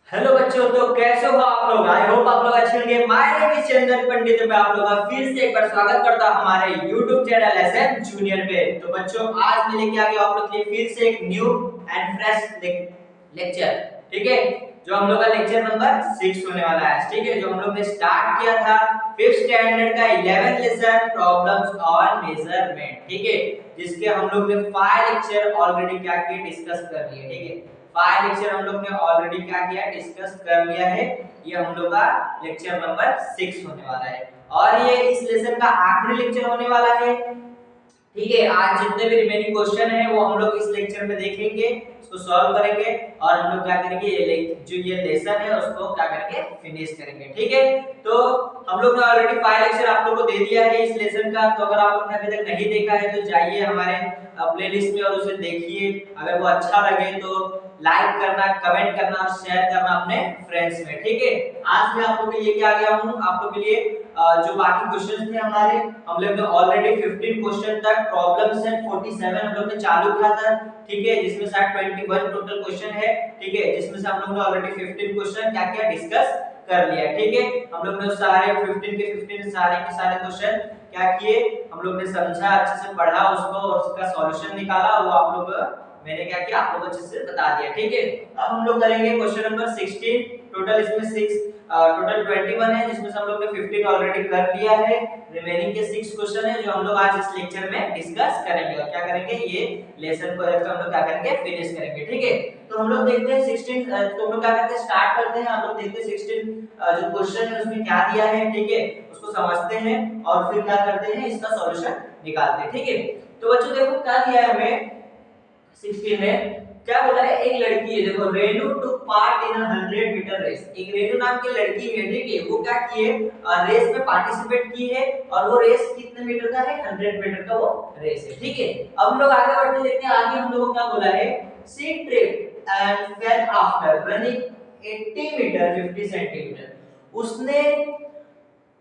Hello बच्चों, तो कैसे हो आप लोग। आई होप आप लोग अच्छे होंगे। माय नेम इज चंदन पंडित। मैं आप लोगों का फिर से एक बार स्वागत करता हूं हमारे YouTube चैनल एसएम जूनियर पे। तो बच्चों, आज मैं लेके आ गया आप लोग के लिए फिर से एक न्यू एंड फ्रेश लेक्चर। ठीक है, जो हम लोग का लेक्चर नंबर 6 होने वाला है। ठीक है, जो हम लोग ने स्टार्ट किया था 5th स्टैंडर्ड का 11th lesson problems on measurement. ठीक है, जिसके हम लोग ने 5 लेक्चर ऑलरेडी क्या किए, डिस्कस कर लिए। ठीक है, 5 लेक्चर हम लोग ने ऑलरेडी क्या किया, डिस्कस कर लिया है। ये हम लोग का लेक्चर नंबर 6 होने वाला है और ये इस लेसन का आखिरी लेक्चर होने वाला है। ठीक है, आज जितने भी रिमेनिंग क्वेश्चन है वो हम लोग इस लेक्चर में देखेंगे, उसको सॉल्व करेंगे और हम लोग क्या करेंगे, जो ये लेसन है उसको क्या करेंगे, फिनिश करेंगे। ठीक है, तो हम लोग ने ऑलरेडी 5 लेक्चर आप लोग को दे दिया है इस लेसन का। तो अगर आप लोग ने अभी तक नहीं देखा है तो जाइए हमारे प्लेलिस्ट में और उसे देखिए। अगर वो अच्छा लगे तो लाइक करना, कमेंट करना और शेयर करना अपने फ्रेंड्स में। ठीक है, आज मैं आप लोग के लिए क्या गया हूँ, आप लोग के लिए जो बाकी क्वेश्चंस थे हमारे, हम लोग ने ऑलरेडी 15 क्वेश्चन तक प्रॉब्लम्स है 47 हम लोग ने चालू किया था। ठीक है, जिसमें शायद 21 टोटल क्वेश्चन है। ठीक है, जिसमें से हम लोग ने ऑलरेडी 15 क्वेश्चन क्या किया, डिस्कस कर लिया। ठीक है, हम लोग ने सारे 15 के 15 सारे के सारे क्वेश्चन क्या किए, हम लोग ने समझा, अच्छे से पढ़ा उसको और उसका सॉल्यूशन निकाला। वो आप लोग मैंने क्या किया, आप लोगों को अच्छे से बता दिया। ठीक है, अब हम लोग करेंगे क्वेश्चन नंबर 16। टोटल इसमें 6 टोटल 21 है, जिसमें से हम लोग ने 15 ऑलरेडी कर लिया है। रिमेनिंग के 6 क्वेश्चन है जो हम लोग आज इस लेक्चर में डिस्कस करेंगे और क्या करेंगे, ये लेसन को हम लोग क्या करेंगे, फिनिश करेंगे। ठीक है, तो हम लोग देखते हैं 16। तो हम लोग क्या करते हैं, स्टार्ट करते हैं। हम लोग देखते हैं 16 जो क्वेश्चन है उसमें क्या दिया है। ठीक है, उसको समझते हैं और फिर क्या करते हैं, इसका सॉल्यूशन निकालते हैं। ठीक है, तो बच्चों देखो क्या दिया है हमें 16 में। क्या बोला है, एक लड़की है, देखो, Renu took part in 100 metre race. एक रेनू नाम की लड़की है। ठीक है, वो क्या की है, रेस में पार्टिसिपेट की है और वो रेस कितने मीटर का है, 100 मीटर का वो रेस है। ठीक है, अब हम लोग आगे बढ़ते देखते हैं। आगे हम लोगों को क्या बोला है, she tripped and fell after running 80 metre 50 centimetre. उसने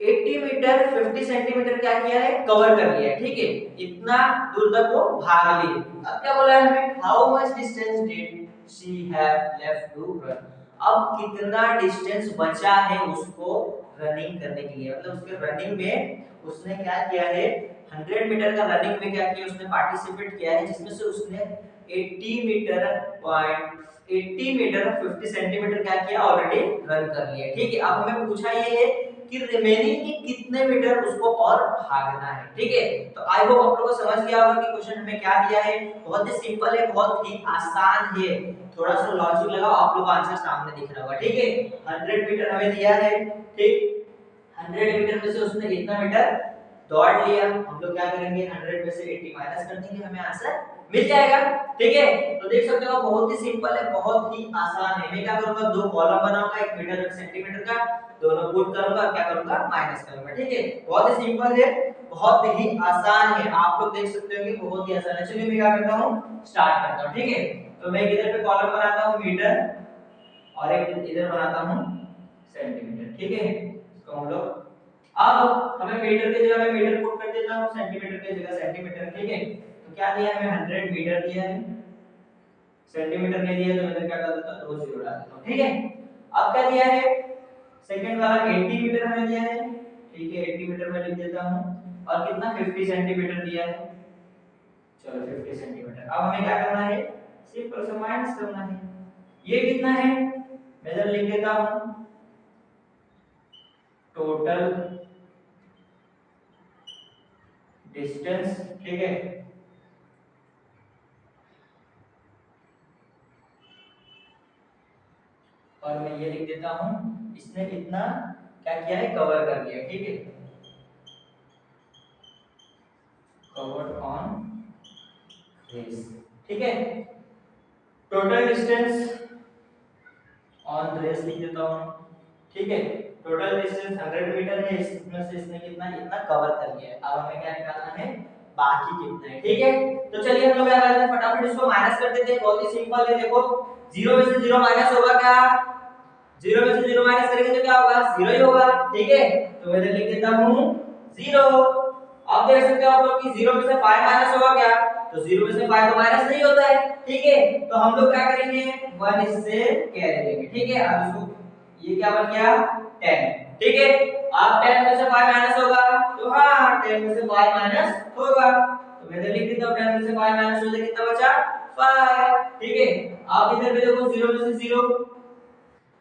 80 मीटर 50 सेंटीमीटर क्या किया है, कवर कर लिया है। ठीक है, इतना दूर तक वो भाग ली। अब क्या बोला है हमें, how much distance did she have left to run. अब कितना डिस्टेंस बचा है उसको रनिंग करने के लिए, मतलब उसके रनिंग में उसने क्या किया है, 100 मीटर का रनिंग में क्या किया, उसने पार्टिसिपेट किया है, जिसमें से उसने 80 मीटर पॉइंट 80 मीटर 50 सेंटीमीटर क्या किया, ऑलरेडी रन कर लिया। ठीक है, अब हमें पूछा ये है कि रिमेनिंग के कितने मीटर उसको और भागना है। ठीक है, तो आई होप आप लोगों को समझ गया होगा कि क्वेश्चन हमें क्या दिया है। बहुत ही सिंपल है, बहुत ही आसान है। थोड़ा सा लॉजिक लगाओ, आप लोग आंसर सामने दिख रहा होगा। ठीक है, 100 मीटर हमें दिया है। ठीक, 100 मीटर में से उसने इतना मीटर दौड़ लिया। हम लोग क्या करेंगे, 100 में से 80 माइनस कर देंगे, हमें आंसर मिल जाएगा। ठीक है, तो देख सकते हो बहुत ही सिंपल है, बहुत ही आसान है। मैं क्या करूंगा, दो कॉलम बनाऊंगा, 1 मीटर 1 सेंटीमीटर का, दोनों पुट करूंगा, क्या करूंगा, माइनस करूंगा। ठीक है, बहुत ही सिंपल है, बहुत ही आसान है। आप लोग देख सकते हो कि बहुत ही आसान है। चलिए मैं क्या करता हूं, स्टार्ट करता हूं। ठीक है, तो मैं इधर पे कॉलम बनाता हूं मीटर और एक इधर बनाता हूं सेंटीमीटर। ठीक है, इसको हम लोग, अब हमें मीटर की जगह मैं मीटर पुट कर देता हूं, सेंटीमीटर की जगह सेंटीमीटर। ठीक है, तो क्या दिया हमें, 100 मीटर दिया है, सेंटीमीटर नहीं दिया तो मैं इधर क्या कर देता हूं, 2 जीरो डाल देता हूं। ठीक है, अब क्या दिया है, सेकंड वाला 80 मीटर हमें दिया है। ठीक है, 80 मीटर में लिख देता हूं और कितना, 50 सेंटीमीटर दिया है। चलो 50 सेंटीमीटर। अब हमें क्या करना है, सिंपल से माइनस करना है। ये कितना है, मैं इधर लिख देता हूं टोटल डिस्टेंस। ठीक है, और मैं ये लिख देता हूं इसने कितना क्या किया है, कवर कर लिया। ठीक है, कवर्ड ऑन रेस। ठीक है, टोटल डिस्टेंस ऑन रेस लिख देता हूं। ठीक है, टोटल डिस्टेंस 100 मीटर है, इसमें से इसने कितना इतना कवर कर लिया है। अब हमें क्या निकालना है, बाकी कितना है। ठीक है, तो चलिए हम लोग क्या करते हैं, फटाफट इसको माइनस कर देते हैं। बहुत ही सिंपल है, देखो 0 में से 0 माइनस होगा क्या, 0 में से 0 माइनस करेंगे तो क्या होगा, 0 ही होगा। ठीक है, तो मैं इधर लिख देता हूं 0। अब देख सकते हो आप लोग कि 0 में से 5 माइनस होगा क्या, तो 0 में से 5 तो माइनस नहीं होता है, ठीक है। तो हम लोग क्या करेंगे 1 इससे कैरी लेंगे, ठीक है। अब इसको ये क्या बन गया 10, ठीक है। अब 10 में से 5 माइनस होगा, तो हाँ 10 में से 5 माइनस होगा, तो मैं इधर लिख देता हूं 10 में से 5 माइनस हो जाए कितना बचा 5, ठीक है। अब इधर पे देखो 0 में से 0,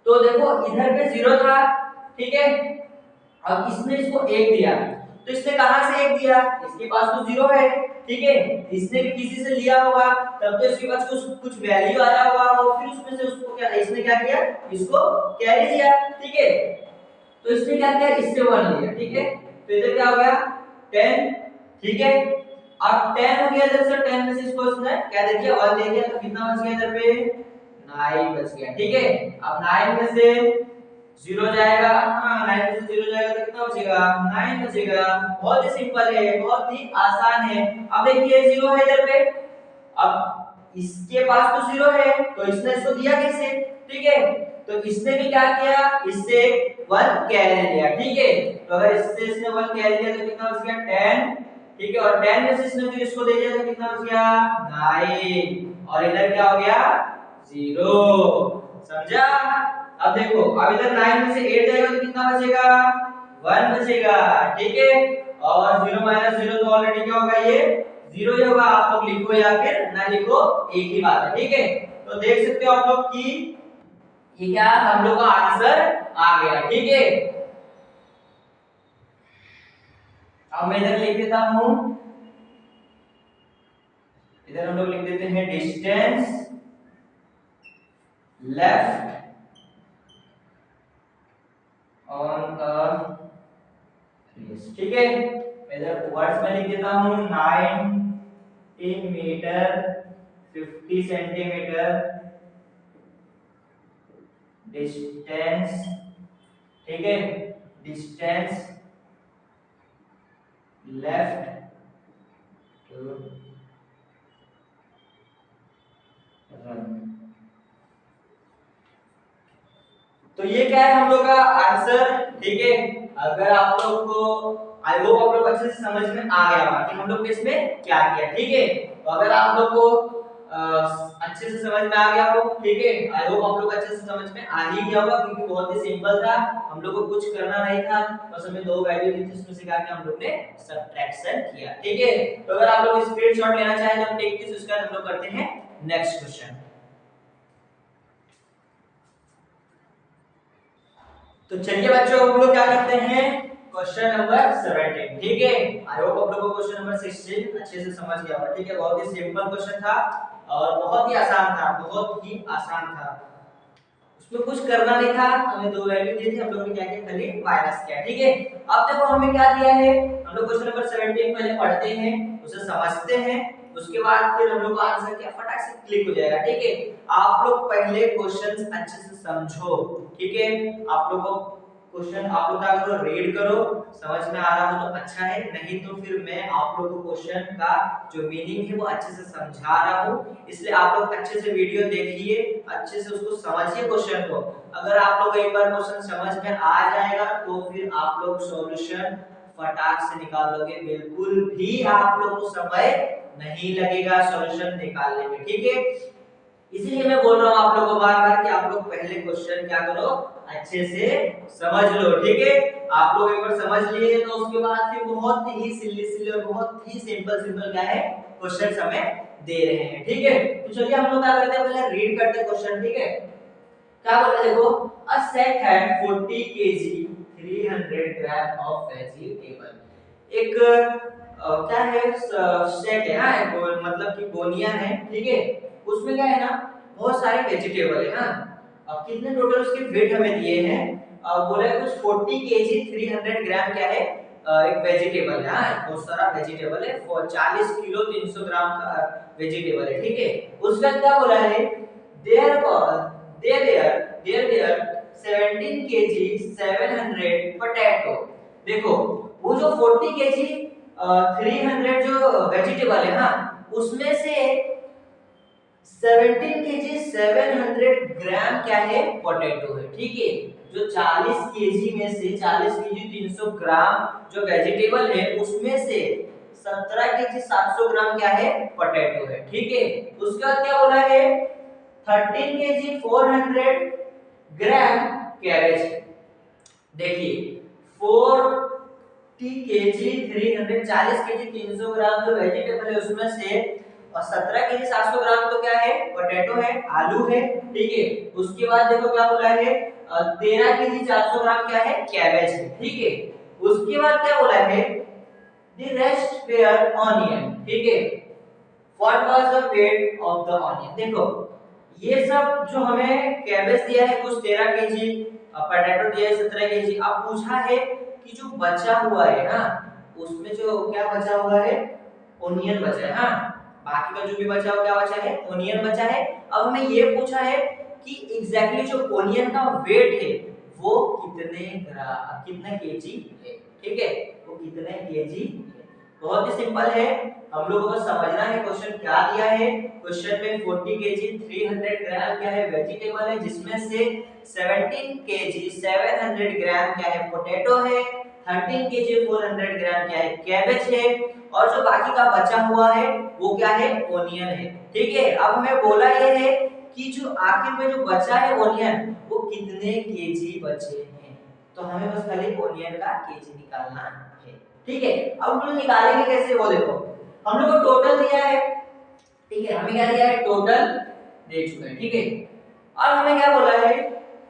तो देखो इधर पे 0 था, ठीक है। अब इसने इसको 1 दिया, तो इसने कहां से 1 दिया, इसके पास तो 0 है, ठीक है। इसने भी किसी से लिया होगा, तब तो इसके पास कुछ कुछ वैल्यू आया होगा, और फिर उसमें से उसको क्या इसने क्या किया, इसको कैरी दिया, ठीक है। तो इसने क्या किया, इससे 1 लिया, ठीक है। तो इधर क्या हो गया 10, ठीक है। अब 10 हो गया, इधर से 10 में से इसको इसने क्या दे दिया 1 दे दिया, तो कितना बच गया इधर पे 9 बच गया, ठीक है। अब 9 में से 0 जाएगा, हाँ 9 में से 0 जाएगा तो कितना बचेगा 9 बचेगा। बहुत ही सिंपल है, बहुत ही आसान है। अब देखिए 0 है इधर पे, अब इसके पास तो 0 है, तो इसने इसको दिया कैसे, ठीक है। तो इसने भी क्या किया, इससे 1 कैरी लिया, ठीक है। तो अगर इससे इसने 1 कैरी लिया तो कितना बच गया 10, ठीक है। और 10 में से इसने फिर इसको दे दिया तो कितना बच गया 9, और इधर क्या हो गया 0, समझा। अब देखो, अब इधर 9 में से 8 जाएगा तो कितना बचेगा 1 बचेगा, ठीक है। और 0 माइनस 0 तो ऑलरेडी क्या होगा ये 0 ही होगा, आप लोग लिखो या फिर ना लिखो एक ही बात है, ठीक है। तो देख सकते हो आप लोग कि ये क्या हम लोग का आंसर आ गया, ठीक है। अब मैं इधर लिख देता हूं, इधर हम लोग लिख देते हैं distance left on a race, ठीक है। मैं इधर वर्ड्स में लिख देता हूं 19 मीटर 50 सेंटीमीटर डिस्टेंस, ठीक है। Distance left to run. तो ये क्या है हम लोग का आंसर, ठीक है। अगर आप लोग को आई होप आप लोग अच्छे से समझ में आ गया होगा कि हम लोग ने इसमें क्या किया, ठीक है। तो अगर आप लोग को अच्छे से समझ में आ गया हो, ठीक है, आई होप आप लोग अच्छे से समझ में आ ही गया होगा, क्योंकि बहुत ही सिंपल था, हम लोग को कुछ करना नहीं था, बस हमें दो वैल्यू दी थी, उसमें से क्या हम लोग ने सब्ट्रैक्शन किया, ठीक है। तो अगर आप लोग स्क्रीनशॉट लेना चाहें तो टेक दिस, उसका हम लोग करते हैं नेक्स्ट क्वेश्चन। तो चलिए बच्चों हम लोग क्या करते हैं क्वेश्चन नंबर 17, ठीक है। आई होप आप लोगों को क्वेश्चन नंबर 16 अच्छे से समझ गया होगा, ठीक है। बहुत ही सिंपल क्वेश्चन था और बहुत ही आसान था, बहुत ही आसान था, उसमें कुछ करना नहीं था, हमें दो वैल्यू दी थी, हम लोगों ने क्या किया खाली माइनस किया, ठीक है। अब देखो हमें क्या दिया है, हम लोग क्वेश्चन नंबर 17 पहले पढ़ते हैं, उसे समझते हैं, उसके बाद फिर हम लोग का आंसर क्या फटाक से क्लिक हो जाएगा, ठीक है। आप लोग पहले क्वेश्चंस अच्छे से समझो, ठीक है। आप लोग को क्वेश्चन आप लोग क्या करो रीड करो, समझ में आ रहा हो तो अच्छा है, नहीं तो फिर मैं आप लोगों को क्वेश्चन का जो मीनिंग है वो अच्छे से समझा रहा हूँ, इसलिए आप लोग अच्छे से वीडियो देखिए, अच्छे से उसको समझिए क्वेश्चन को। अगर आप लोग एक बार क्वेश्चन समझ में आ जाएगा तो फिर आप लोग सॉल्यूशन फटाक से निकाल लोगे, बिल्कुल भी आप लोग को समय नहीं लगेगा सॉल्यूशन निकालने में, ठीक है। इसीलिए मैं बोल रहा हूं आप लोगों को बार बार कि आप लोग पहले क्वेश्चन क्या करो अच्छे से समझ लो, ठीक है। आप लोग एक बार समझ लिए तो उसके बाद फिर बहुत ही सिली सिली और बहुत ही सिंपल सिंपल क्या है क्वेश्चन हमें दे रहे हैं, ठीक है। तो चलिए हम लोग क्या करते हैं पहले रीड करते हैं क्वेश्चन, ठीक है। क्या बोल रहे देखो, अ सेट है 40 केजी 300 ग्राम ऑफ वेजिटेबल। एक क्या है सेट है, हाँ मतलब कि गोनिया है, ठीक है। उसमें क्या है ना बहुत सारे वेजिटेबल है, हाँ। अब कितने टोटल उसके वेट हमें दिए हैं, बोला है कुछ 40 केजी 300 ग्राम क्या है एक वेजिटेबल है, हाँ बहुत सारा वेजिटेबल है, 40 किलो 300 ग्राम का वेजिटेबल है, ठीक है। उसका क्या बोला है देयर देयर 17 केजी 700 पोटैटो। देखो वो जो 40 केजी 300 जो वेजिटेबल है, हाँ उसमें से 17 केजी 700 ग्राम क्या है पोटैटो है, ठीक है। जो 40 केजी में से 40 केजी 300 ग्राम जो वेजिटेबल है उसमें से 17 केजी 700 ग्राम क्या है पोटैटो है, ठीक है। उसके बाद क्या बोला है 13 केजी 400 ग्राम कैबेज है। देखिए 40 केजी 340 केजी 300 ग्राम जो वेजिटेबल है उसमें से और 17 केजी 700 ग्राम तो क्या है पोटैटो है, आलू है, ठीक है। उसके बाद देखो क्या बोला है 13 केजी 400 ग्राम क्या है कैबेज है, ठीक है। उसके बाद क्या बोला है द रेस्ट वेयर ऑनियन, ठीक है। What was the weight of the onion, देखो ये सब जो हमें कैबेज दिया है कुछ 13 केजी, पोटैटो दिया है 17 केजी। अब पूछा है कि जो बचा हुआ है ना उसमें जो क्या बचा हुआ है ओनियन बचा है, हाँ बाकी का जो भी बचा हुआ क्या बचा है ओनियन बचा है। अब हमें ये पूछा है कि एग्जैक्टली जो ओनियन का वेट है वो कितने केजी है, ठीक है, वो कितने केजी है। बहुत ही सिंपल है, हम लोगों को समझना है क्वेश्चन क्या दिया है। क्वेश्चन में 40 केजी 300 ग्राम क्या है वेजिटेबल है, जिसमें से 17 केजी 700 ग्राम क्या है पोटैटो है, 13 केजी 400 ग्राम क्या है कैबेज है, और जो बाकी का बचा हुआ है वो क्या है ओनियन है, ठीक है। अब हमें बोला ये है कि जो आखिर में जो बचा है ओनियन वो कितने केजी बचे हैं, तो हमें बस खाली ओनियन का केजी निकालना है, ठीक है। अब हम लोग निकालेंगे कैसे वो देखो, हम लोग को टोटल दिया है, ठीक है, हमें क्या दिया है टोटल दे चुका है, ठीक है। अब हमें क्या बोला है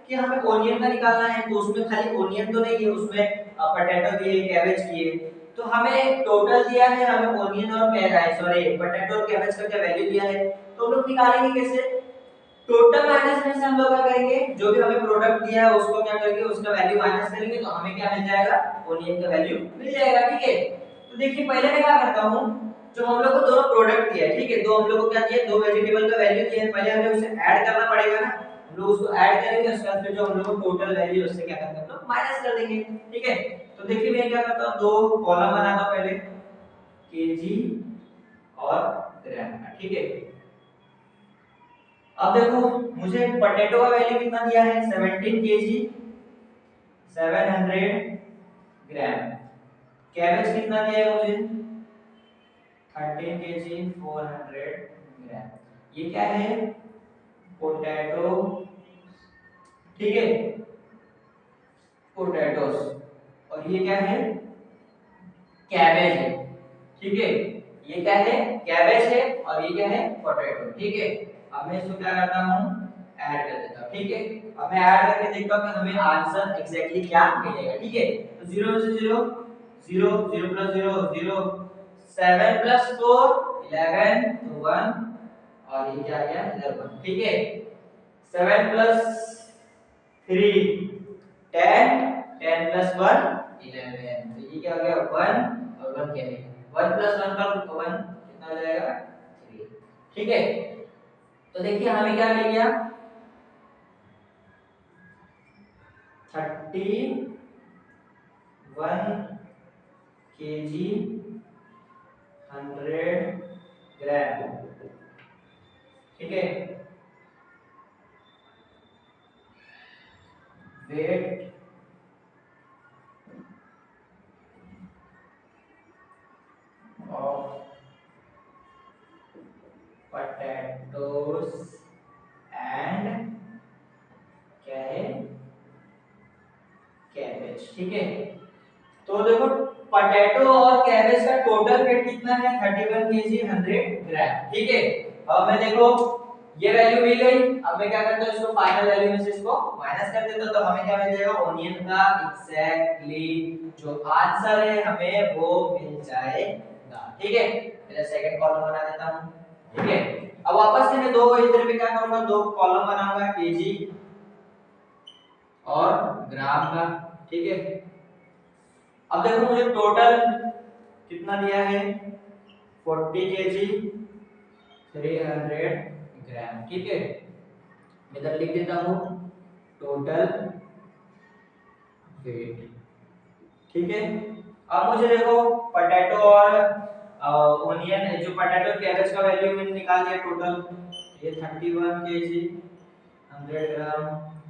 कि हमें ओनियन का निकालना है, तो उसमें खाली ओनियन तो नहीं है, उसमें पोटैटो भी है कैबेज भी है, तो हमें टोटल दिया है, हमें ओनियन और पोटैटो और कैबेज का क्या वैल्यू दिया है, तो हम लोग निकालेंगे कैसे टोटल माइनस में से हम लोग क्या करेंगे जो भी हमें प्रोडक्ट दिया है उसको क्या करेंगे उसका वैल्यू माइनस करेंगे, तो हमें क्या मिल जाएगा ओनियन का वैल्यू मिल जाएगा, ठीक है। तो देखिए पहले मैं क्या करता हूं, जो हम लोग को दोनों प्रोडक्ट दिया है, ठीक है, दो हम लोग को क्या दिया दो वेजिटेबल का वैल्यू दिया है, पहले हमें उसे ऐड करना पड़ेगा ना, हम लोग उसको ऐड करेंगे, उसके बाद फिर जो हम लोग को टोटल वैल्यू उससे क्या करेंगे हम लोग माइनस कर देंगे, ठीक है। तो देखिए मैं क्या करता हूं दो कॉलम बनाता हूं पहले केजी और ग्राम का, ठीक है। अब देखो मुझे पोटैटो का वैल्यू कितना दिया है 17 केजी 700 ग्राम, कैबेज कितना दिया है मुझे 13 केजी 400 ग्राम, ये क्या है पोटैटो, ठीक है, पोटैटोस, और ये क्या है कैबेज है, ठीक है, ये क्या है कैबेज है और ये क्या है पोटैटो, ठीक है। अब मैं इसको क्या करता हूं ऐड कर देता हूं, ठीक है। अब मैं ऐड करके देखता हूं कि हमें आंसर एग्जैक्टली क्या मिलेगा, ठीक है। तो 0 में से 0 0 0 प्लस 0 0 7 प्लस 4 11 तो 1 और ये क्या आ गया 11, ठीक है। 7 प्लस 3 10 10 प्लस 1 11, तो ये क्या हो गया 1 और 1 क्या है 1 प्लस 1 का 1 कितना हो जाएगा 3, ठीक है। तो देखिए हमें क्या मिल गया 31 केजी 100 ग्राम, ठीक है। वेट ऑफ पोटैटोस एंड क्या है कैबेज, ठीक है। तो देखो पोटैटो और कैबेज का टोटल वेट कितना है 31 केजी 100 ग्राम, ठीक है। अब मैं देखो ये वैल्यू मिल गई, अब मैं क्या करता हूं इसको फाइनल वैल्यू में से इसको माइनस कर देता हूं, तो हमें क्या मिल जाएगा ओनियन का एग्जैक्टली जो आंसर है हमें वो मिल जाएगा, ठीक है। पहले सेकंड कॉलम बना देता हूं, ठीक है। अब वापस से मैं दो इधर पे क्या करूंगा दो कॉलम बनाऊंगा केजी और ग्राम का, ठीक है। अब देखो मुझे टोटल कितना दिया है 40 केजी 300 ग्राम, ठीक है। इधर लिख देता हूं टोटल वेट, ठीक है। अब मुझे देखो पोटैटो और ओनियन जो पोटैटो और कैबेज का वैल्यू मैंने निकाल दिया टोटल, ये 31 केजी 100 ग्राम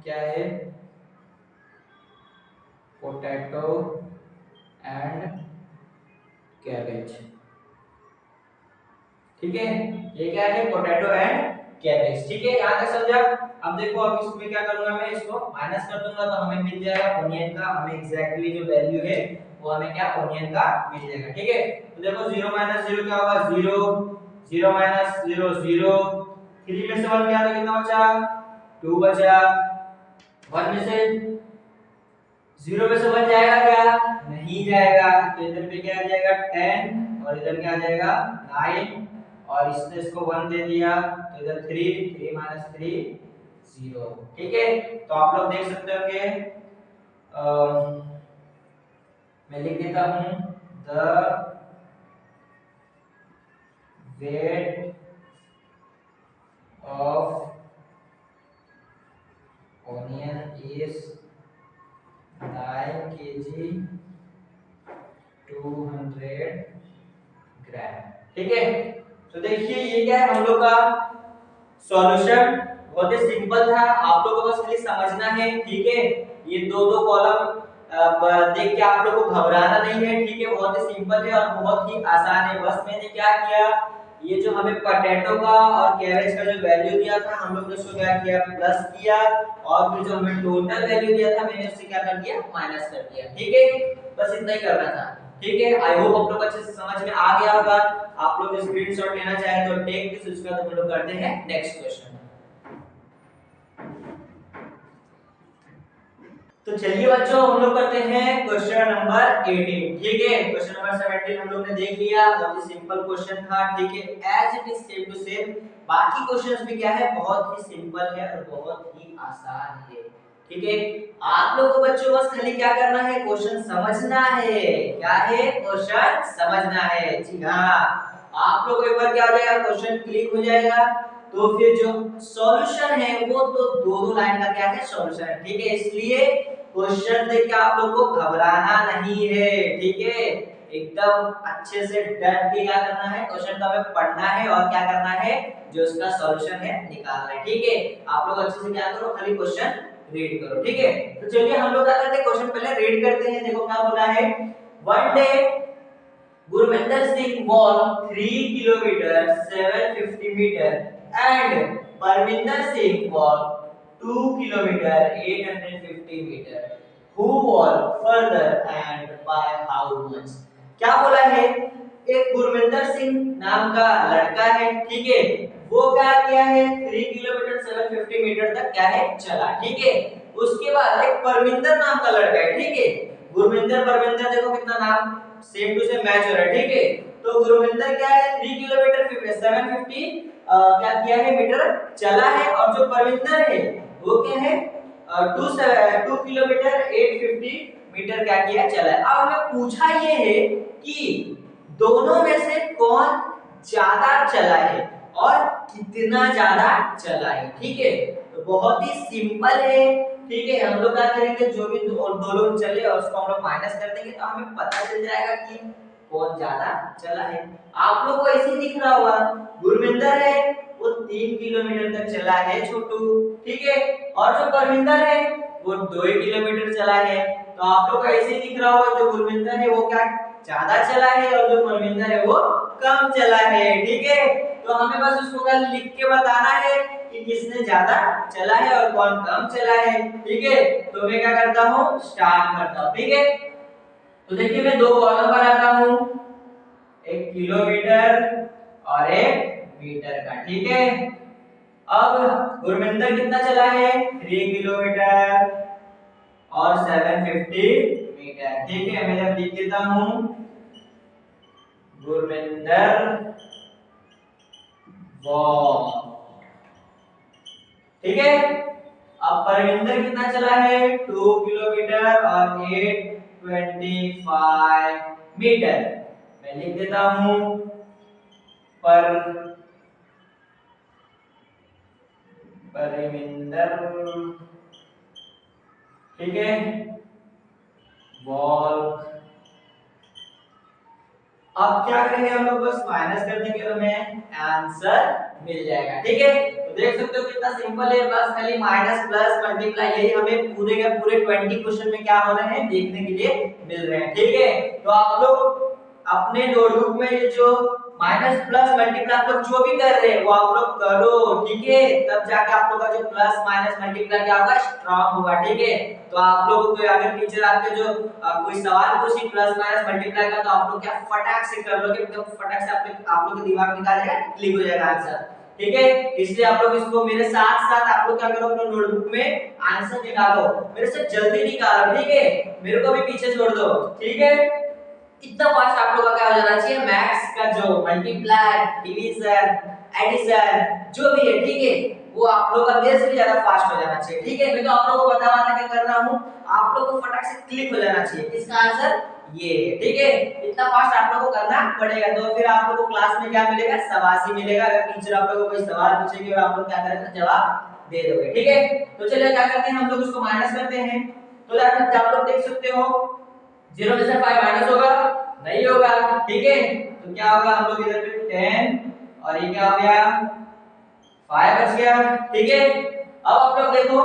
क्या है पोटैटो एंड कैबेज, ठीक है, ये क्या है, पोटैटो एंड कैबेज। ठीक है, यहां तक समझा। अब देखो, अब इसमें क्या करूंगा, मैं इसको माइनस कर दूंगा तो हमें मिल जाएगा ओनियन का, हमें एग्जैक्टली जो वैल्यू है वो हमें क्या ओनियन का मिल जाएगा। ठीक है, तो देखो 0 माइनस 0 क्या होगा, 0, 0 माइनस 0 0, 3 में से 1 गया तो कितना बचा, 2 बचा, 1 में से 0 में से 1 जाएगा क्या, नहीं जाएगा, तो इधर पे क्या आ जाएगा 10 और इधर क्या आ जाएगा 9, और इसने इसको 1 दे दिया तो इधर 3, 3 माइनस 3 0। ठीक है, तो आप लोग देख सकते हो कि मैं लिख देता हूं, the weight of onion is 9 kg 200 ग्राम। ठीक है, तो देखिए ये क्या है हम लोग का सॉल्यूशन, बहुत ही सिंपल था, आप लोगों को बस खाली समझना है। ठीक है, ये दो दो कॉलम देख के आप लोगों को घबराना नहीं है। ठीक है, बहुत ही सिंपल है और बहुत ही आसान है। बस मैंने क्या किया, ये जो हमें पोटैटो का और कैबेज का जो वैल्यू दिया था हम लोग ने उसको क्या किया, प्लस किया, और फिर जो हमें टोटल वैल्यू दिया था मैंने उससे क्या कर दिया, माइनस कर दिया। ठीक है, बस इतना ही करना था। ठीक है, आई होप आप लोग अच्छे से समझ में आ गया होगा। आप लोग स्क्रीनशॉट लेना चाहे तो टेक दिस, उसके बाद हम लोग करते हैं नेक्स्ट क्वेश्चन। तो चलिए बच्चों, हम लोग करते हैं क्वेश्चन नंबर 18। ठीक है, क्वेश्चन नंबर 17 हम लोग ने देख लिया, बहुत ही सिंपल क्वेश्चन था। ठीक है, as it is same to same, बाकी क्वेश्चंस भी क्या है, बहुत ही सिंपल है और बहुत ही आसान है। ठीक है, आप लोगों को बच्चों बस खाली क्या करना है, क्वेश्चन समझना है। क्या है, क्वेश्चन समझना है। जी हाँ, आप लोग को एक बार क्या हो जाएगा, क्वेश्चन क्लिक हो जाएगा तो फिर जो सॉल्यूशन है वो तो दो दो लाइन का क्या है, सॉल्यूशन है। ठीक है, इसलिए क्वेश्चन देख के आप लोग को घबराना नहीं है। ठीक है, एकदम अच्छे से डट के क्या करना है, क्वेश्चन को हमें पढ़ना है और क्या करना है, जो उसका सॉल्यूशन है निकालना है। ठीक है, आप लोग अच्छे से क्या करो, खाली क्वेश्चन रीड करो। ठीक है, तो चलिए हम लोग क्या करते हैं, क्वेश्चन पहले रीड करते हैं। देखो क्या बोला है, one day Gurvinder Singh walked 3 kilometers 750 meters and Parminder Singh walked 2 kilometers 850 meters. Who walked further and by how much? क्या बोला है, एक गुरविंदर सिंह नाम का लड़का है। ठीक है, वो क्या किया है, 3 किलोमीटर 750 मीटर तक क्या है, चला। ठीक है, उसके बाद एक परमिंदर नाम का लड़का है। ठीक है, गुरविंदर परमिंदर देखो कितना नाम सेम टू सेम मैच हो रहा है। ठीक है, तो गुरविंदर क्या है, 3 किलोमीटर 750 क्या किया है, मीटर चला है, और जो परविंदर है वो क्या है, 2 किलोमीटर 850 मीटर क्या किया, चला है। अब हमें पूछा ये है कि दोनों में से कौन ज्यादा चला है और कितना ज्यादा चला है। ठीक है, तो बहुत ही सिंपल है। ठीक है, हम लोग क्या करेंगे, जो भी दो लोग चले और उसको हम लोग माइनस कर देंगे तो हमें पता चल जाएगा कि कौन ज्यादा चला है। आप लोग को ऐसे दिख रहा होगा, गुरविंदर है वो 3 किलोमीटर तक चला है छोटू। ठीक है, और जो परविंदर है वो 2 किलोमीटर चला है। तो आप लोग को ऐसे दिख रहा होगा, जो गुरविंदर है वो क्या ज्यादा चला है और जो परविंदर है वो कम चला है। ठीक है, तो हमें बस उसको कल लिख के बताना है कि किसने ज्यादा चला है और कौन कम चला है। ठीक है, तो मैं क्या करता हूँ, स्टार्ट करता हूँ। ठीक है, तो देखिए मैं दो कॉलम बनाता हूँ, एक किलोमीटर और एक मीटर का। ठीक है, अब गुरविंदर कितना चला है, 3 किलोमीटर और 750 मीटर। ठीक है, मैं जब लिख देता हूँ, गुरविंदर वॉक। ठीक है, अब परविंदर कितना चला है, 2 किलोमीटर और 825 मीटर। मैं लिख देता हूं, परविंदर, ठीक है, वॉक। अब क्या करेंगे हम लोग, बस माइनस कर देंगे तो हमें आंसर मिल जाएगा। ठीक है, तो देख सकते हो कितना सिंपल है, बस खाली माइनस प्लस मल्टीप्लाई, यही हमें पूरे के पूरे 20 क्वेश्चन में क्या हो रहे हैं देखने के लिए मिल रहे हैं। ठीक है, तो आप लोग अपने नोटबुक में ये जो माइनस प्लस मल्टीप्लाई आप लोग जो भी कर रहे हैं वो आप लोग करो, ठीक है, तब जाके आप लोग का जो प्लस माइनस मल्टीप्लाई क्या होगा, स्ट्रांग होगा, ठीक है। तो आप लोग को अगर टीचर आपके जो कोई सवाल पूछे प्लस माइनस मल्टीप्लाई का, तो आप लोग क्या फटाक से कर लोगे, एकदम फटाक से आप लोग के दिमाग में निकाल जाएगा, क्लिक हो जाएगा आंसर, ठीक है। इसलिए आप लोग इसको मेरे साथ साथ आप लोग क्या करो, अपने नोटबुक में आंसर निकालो, मेरे से जल्दी निकालो, ठीक है, मेरे को भी पीछे छोड़ दो, ठीक है। इतना फास्ट आप लोगों का क्या हो जाना चाहिए, मैथ्स का जो मल्टीप्लाई डिवीजन एडिशन जो भी है, ठीक है, वो आप लोगों का मेरे से भी ज्यादा फास्ट हो जाना चाहिए, ठीक है। मैं तो आप लोगों को बता रहा था क्या कर रहा हूं, आप लोगों को फटाक से क्लिक हो जाना चाहिए, इसका आंसर ये है, ठीक है। इतना फास्ट आप लोगों को करना पड़ेगा, तो फिर आप लोगों को क्लास में क्या मिलेगा, शाबाशी मिलेगा। अगर टीचर आप लोगों को कोई सवाल पूछेगी और आप लोग क्या करेंगे, जवाब दे दोगे, ठीक है। तो चलिए क्या करते हैं, हम लोग उसको माइनस करते हैं। तो आप लोग देख सकते हो 0 में से 5 माइनस होगा, नहीं होगा, ठीक है। तो क्या होगा, हम लोग इधर पे 10 और ये क्या हो गया, 5 बच गया, ठीक है। अब आप लोग देखो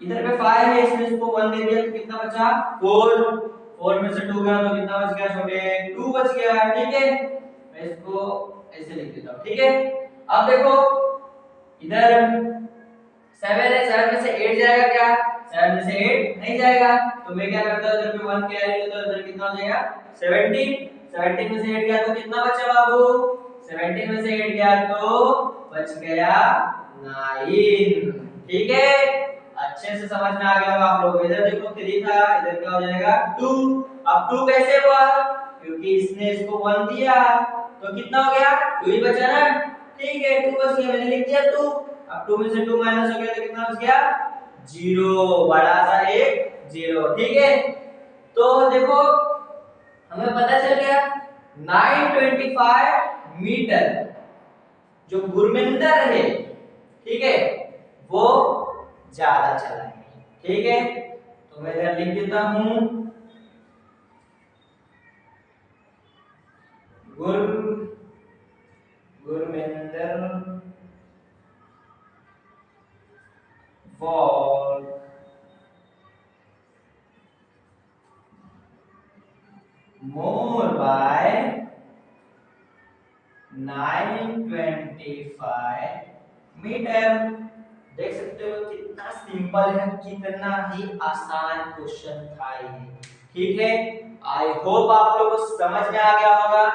इधर पे 5 है, इसमें इसको 1 दे दिया तो कितना बचा, 4 में से 2 गया तो कितना बच गया छोटे, 2 बच गया, ठीक है। मैं इसको ऐसे लिख देता हूं, ठीक है। अब देखो इधर 7 है, 7 में से 8 जाएगा क्या, 7 में से 8 नहीं जाएगा, तो मैं क्या करता हूं, इधर पे 1 कैरी लेता हूं, इधर कितना हो जाएगा 17, 17 में से 8 गया तो कितना बचा बाबू, 17 में से 8 गया तो बच गया 9, ठीक है। अच्छे से समझ में आ गया होगा आप लोगों को। इधर देखो 3 था, इधर क्या हो जाएगा 2, अब 2 कैसे हुआ, क्योंकि इसने इसको 1 दिया तो कितना हो गया, 2 ही बचा ना, ठीक है, 2 बच गया, मैंने लिख दिया 2। अब 2 में से 2 माइनस हो गया तो कितना बच गया, 0, बड़ा सा एक 0, ठीक है। तो देखो हमें पता चल गया 925 मीटर जो गुरमिंदर है, ठीक है, वो ज्यादा चला है, ठीक है। तो मैं इधर लिख देता हूं गुर Gurminder wall more by 925 metre. देख सकते हो कितना सिंपल है, कितना ही आसान क्वेश्चन था ये, ठीक है। आई होप आप लोगों को समझ में आ गया होगा।